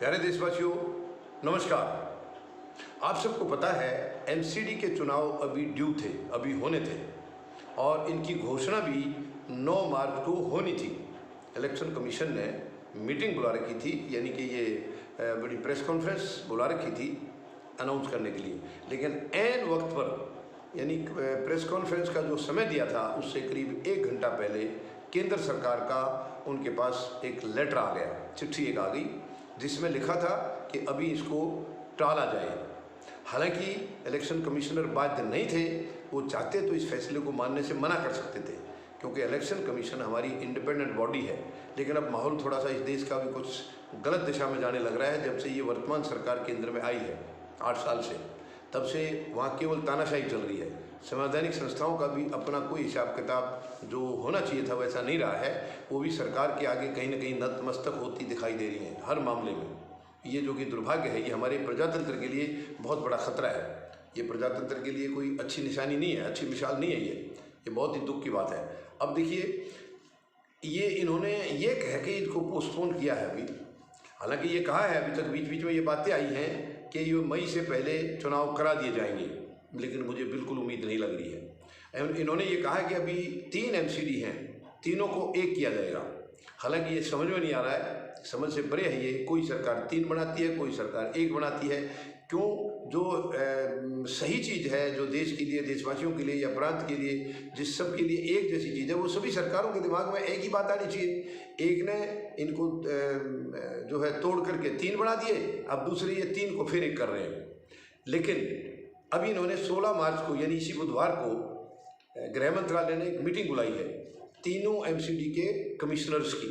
प्यारे देशवासियों, नमस्कार। आप सबको पता है एमसीडी के चुनाव अभी ड्यू थे, अभी होने थे और इनकी घोषणा भी 9 मार्च को होनी थी। इलेक्शन कमीशन ने मीटिंग बुला रखी थी, यानी कि ये बड़ी प्रेस कॉन्फ्रेंस बुला रखी थी अनाउंस करने के लिए, लेकिन ऐन वक्त पर यानी प्रेस कॉन्फ्रेंस का जो समय दिया था उससे करीब 1 घंटा पहले केंद्र सरकार का उनके पास एक लेटर आ गया, चिट्ठी एक आ गई जिसमें लिखा था कि अभी इसको टाला जाए। हालांकि इलेक्शन कमिश्नर बाध्य नहीं थे, वो चाहते तो इस फैसले को मानने से मना कर सकते थे क्योंकि इलेक्शन कमीशन हमारी इंडिपेंडेंट बॉडी है। लेकिन अब माहौल थोड़ा सा इस देश का भी कुछ गलत दिशा में जाने लग रहा है। जब से ये वर्तमान सरकार केंद्र में आई है 8 साल से, तब से वहाँ केवल तानाशाही चल रही है। संवैधानिक संस्थाओं का भी अपना कोई हिसाब किताब जो होना चाहिए था वैसा नहीं रहा है। वो भी सरकार के आगे कहीं ना कहीं नतमस्तक होती दिखाई दे रही है हर मामले में। ये जो कि दुर्भाग्य है, ये हमारे प्रजातंत्र के लिए बहुत बड़ा खतरा है। ये प्रजातंत्र के लिए कोई अच्छी निशानी नहीं है, अच्छी मिसाल नहीं है। ये बहुत ही दुख की बात है। अब देखिए, ये इन्होंने ये कह के इसको पोस्टपोन किया है अभी। हालांकि ये कहा है अभी तक, बीच बीच में ये बातें आई हैं कि ये मई से पहले चुनाव करा दिए जाएंगे, लेकिन मुझे बिल्कुल उम्मीद नहीं लग रही है। इन्होंने ये कहा है कि अभी 3 एमसीडी हैं, तीनों को एक किया जाएगा। हालांकि ये समझ में नहीं आ रहा है, समझ से परे है ये। कोई सरकार 3 बनाती है, कोई सरकार 1 बनाती है। क्यों? जो सही चीज़ है, जो देश के लिए, देशवासियों के लिए या प्रांत के लिए, जिस सब के लिए एक जैसी चीज़ है, वो सभी सरकारों के दिमाग में एक ही बात आनी चाहिए। एक ने इनको जो है तोड़ करके 3 बना दिए, अब दूसरे ये 3 को फिर 1 कर रहे हैं। लेकिन अभी इन्होंने 16 मार्च को यानी इसी बुधवार को गृह मंत्रालय ने एक मीटिंग बुलाई है तीनों एमसीडी के कमिश्नर्स की,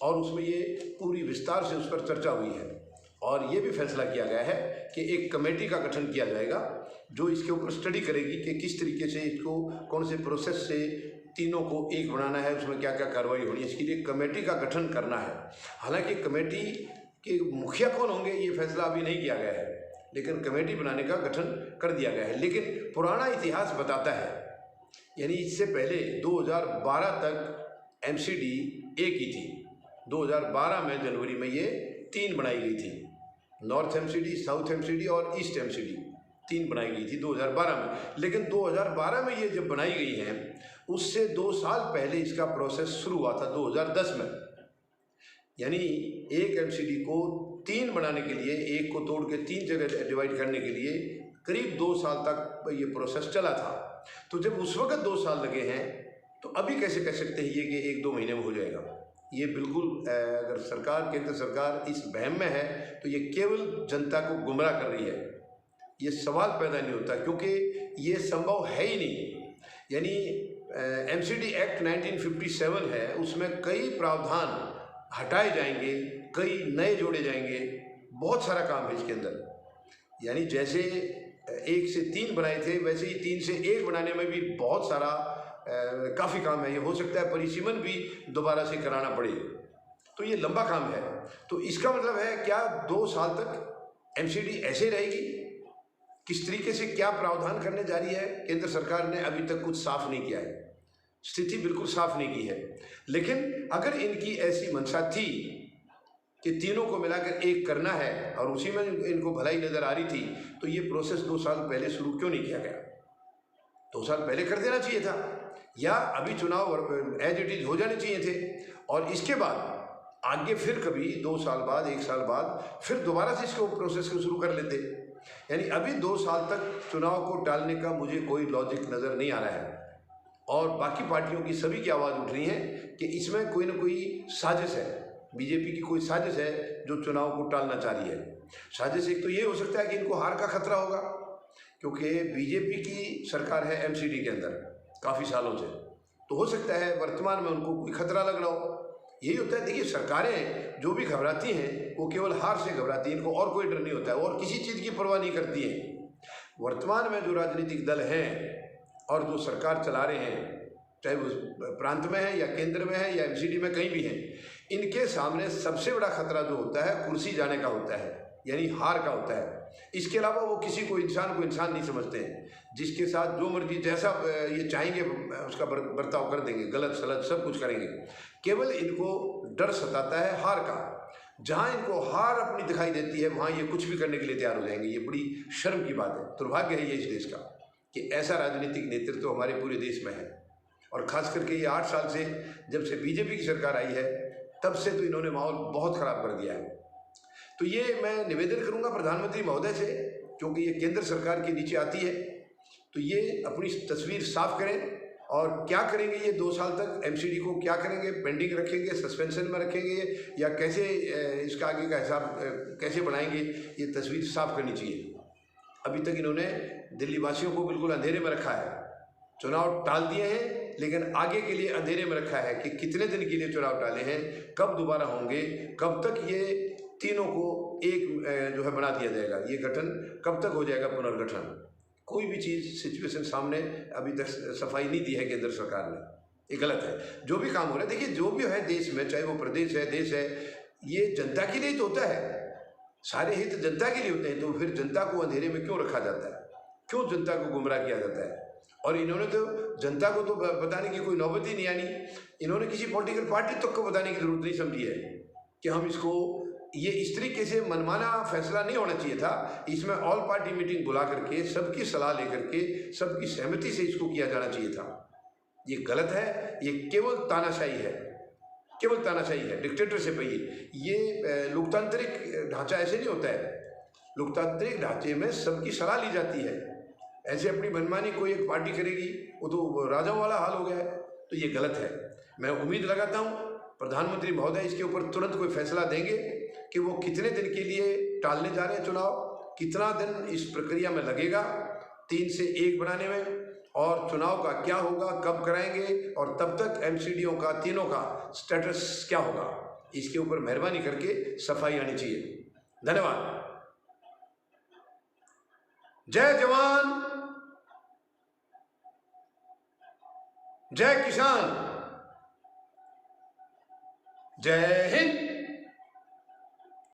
और उसमें ये पूरी विस्तार से उस पर चर्चा हुई है। और ये भी फैसला किया गया है कि एक कमेटी का गठन किया जाएगा जो इसके ऊपर स्टडी करेगी कि किस तरीके से इसको, कौन से प्रोसेस से तीनों को एक बनाना है, उसमें क्या क्या कार्रवाई होनी है, इसके लिए कमेटी का गठन करना है। हालांकि कमेटी के मुखिया कौन होंगे ये फैसला अभी नहीं किया गया है, लेकिन कमेटी बनाने का गठन कर दिया गया है। लेकिन पुराना इतिहास बताता है, यानी इससे पहले 2012 तक एमसीडी एक ही थी। 2012 में जनवरी में ये 3 बनाई गई थी, नॉर्थ एमसीडी, साउथ एमसीडी और ईस्ट एमसीडी 3 बनाई गई थी 2012 में। लेकिन 2012 में ये जब बनाई गई हैं, उससे 2 साल पहले इसका प्रोसेस शुरू हुआ था 2010 में। यानी एक एमसीडी को 3 बनाने के लिए, एक को तोड़ के 3 जगह डिवाइड करने के लिए करीब 2 साल तक ये प्रोसेस चला था। तो जब उस वक्त 2 साल लगे हैं, तो अभी कैसे कह सकते हैं ये कि 1-2 महीने में हो जाएगा? ये बिल्कुल, अगर सरकार, केंद्र सरकार इस वहम में है तो ये केवल जनता को गुमराह कर रही है। ये सवाल पैदा नहीं होता क्योंकि ये संभव है ही नहीं। यानी एमसीडी एक्ट 1957 है, उसमें कई प्रावधान हटाए जाएंगे, कई नए जोड़े जाएंगे, बहुत सारा काम है इसके अंदर। यानी जैसे 1 से 3 बनाए थे, वैसे ही 3 से 1 बनाने में भी बहुत सारा काफ़ी काम है। ये हो सकता है परिसीमन भी दोबारा से कराना पड़े, तो ये लंबा काम है। तो इसका मतलब है क्या 2 साल तक एमसीडी ऐसे रहेगी? किस तरीके से क्या प्रावधान करने जा रही है केंद्र सरकार ने अभी तक कुछ साफ नहीं किया है, स्थिति बिल्कुल साफ नहीं की है। लेकिन अगर इनकी ऐसी मंशा थी कि तीनों को मिलाकर 1 करना है और उसी में इनको भलाई नज़र आ रही थी, तो ये प्रोसेस 2 साल पहले शुरू क्यों नहीं किया गया? 2 साल पहले कर देना चाहिए था, या अभी चुनाव एज इट इज हो जाने चाहिए थे, और इसके बाद आगे फिर कभी 2 साल बाद, 1 साल बाद फिर दोबारा से इसको प्रोसेस को शुरू कर लेते। यानी अभी 2 साल तक चुनाव को टालने का मुझे कोई लॉजिक नज़र नहीं आ रहा है। और बाकी पार्टियों की सभी की आवाज़ उठ रही है कि इसमें कोई ना कोई साजिश है, बीजेपी की कोई साजिश है जो चुनाव को टालना चाह रही है। साजिश एक तो ये हो सकता है कि इनको हार का खतरा होगा, क्योंकि बीजेपी की सरकार है एमसीडी के अंदर काफ़ी सालों से, तो हो सकता है वर्तमान में उनको कोई खतरा लग रहा हो। यही होता है। देखिए, सरकारें जो भी घबराती हैं वो केवल हार से घबराती हैं, इनको और कोई डर नहीं होता है और किसी चीज़ की परवाह नहीं करती हैं। वर्तमान में जो राजनीतिक दल हैं और जो सरकार चला रहे हैं, चाहे वो प्रांत में है या केंद्र में है या एमसीडी में कहीं भी हैं, इनके सामने सबसे बड़ा खतरा जो होता है कुर्सी जाने का होता है, यानी हार का होता है। इसके अलावा वो किसी को इंसान नहीं समझते हैं। जिसके साथ जो मर्जी जैसा ये चाहेंगे उसका बर्ताव कर देंगे, गलत सलत सब कुछ करेंगे। केवल इनको डर सताता है हार का। जहां इनको हार अपनी दिखाई देती है वहां ये कुछ भी करने के लिए तैयार हो जाएंगे। ये बड़ी शर्म की बात है, दुर्भाग्य है ये इस देश का कि ऐसा राजनीतिक नेतृत्व हमारे पूरे देश में है। और खास करके ये 8 साल से जब से बीजेपी की सरकार आई है तब से तो इन्होंने माहौल बहुत खराब कर दिया है। तो ये मैं निवेदन करूंगा प्रधानमंत्री महोदय से, क्योंकि ये केंद्र सरकार के नीचे आती है, तो ये अपनी तस्वीर साफ करें। और क्या करेंगे ये 2 साल तक एमसीडी को, क्या करेंगे, पेंडिंग रखेंगे, सस्पेंशन में रखेंगे, या कैसे इसका आगे का हिसाब कैसे बढ़ाएंगे, ये तस्वीर साफ करनी चाहिए। अभी तक इन्होंने दिल्ली वासियों को बिल्कुल अंधेरे में रखा है, चुनाव टाल दिए हैं, लेकिन आगे के लिए अंधेरे में रखा है कि कितने दिन के लिए चुनाव टाले हैं, कब दोबारा होंगे, कब तक ये तीनों को एक जो है बना दिया जाएगा, ये गठन कब तक हो जाएगा पुनर्गठन। कोई भी चीज़ सिचुएशन सामने अभी तक सफाई नहीं दी है केंद्र सरकार ने, ये गलत है। जो भी काम हो रहा है, देखिए जो भी है देश में, चाहे वो प्रदेश है, देश है, ये जनता के लिए तो होता है, सारे हित जनता के लिए होते हैं। तो फिर जनता को अंधेरे में क्यों रखा जाता है, क्यों जनता को गुमराह किया जाता है? और इन्होंने तो जनता को तो बताने की कोई नौबत ही नहीं आनी। इन्होंने किसी पॉलिटिकल पार्टी तक को बताने की जरूरत नहीं समझी है कि हम इसको, ये इस तरीके से मनमाना फैसला नहीं होना चाहिए था। इसमें ऑल पार्टी मीटिंग बुला करके, सबकी सलाह लेकर के, सबकी सहमति से इसको किया जाना चाहिए था। ये गलत है, ये केवल तानाशाही है, केवल तानाशाही है, डिक्टेटरशिप है ये लोकतांत्रिक ढांचा ऐसे नहीं होता है। लोकतांत्रिक ढांचे में सबकी सलाह ली जाती है। ऐसे अपनी मनमानी कोई एक पार्टी करेगी, वो तो राजाओं वाला हाल हो गया है। तो ये गलत है। मैं उम्मीद लगाता हूँ प्रधानमंत्री महोदय इसके ऊपर तुरंत कोई फैसला देंगे कि वो कितने दिन के लिए टालने जा रहे हैं चुनाव, कितना दिन इस प्रक्रिया में लगेगा 3 से 1 बनाने में, और चुनाव का क्या होगा, कब कराएंगे, और तब तक एमसीडीओ का, तीनों का स्टेटस क्या होगा, इसके ऊपर मेहरबानी करके सफाई आनी चाहिए। धन्यवाद। जय जवान, जय किसान, जय हिंद।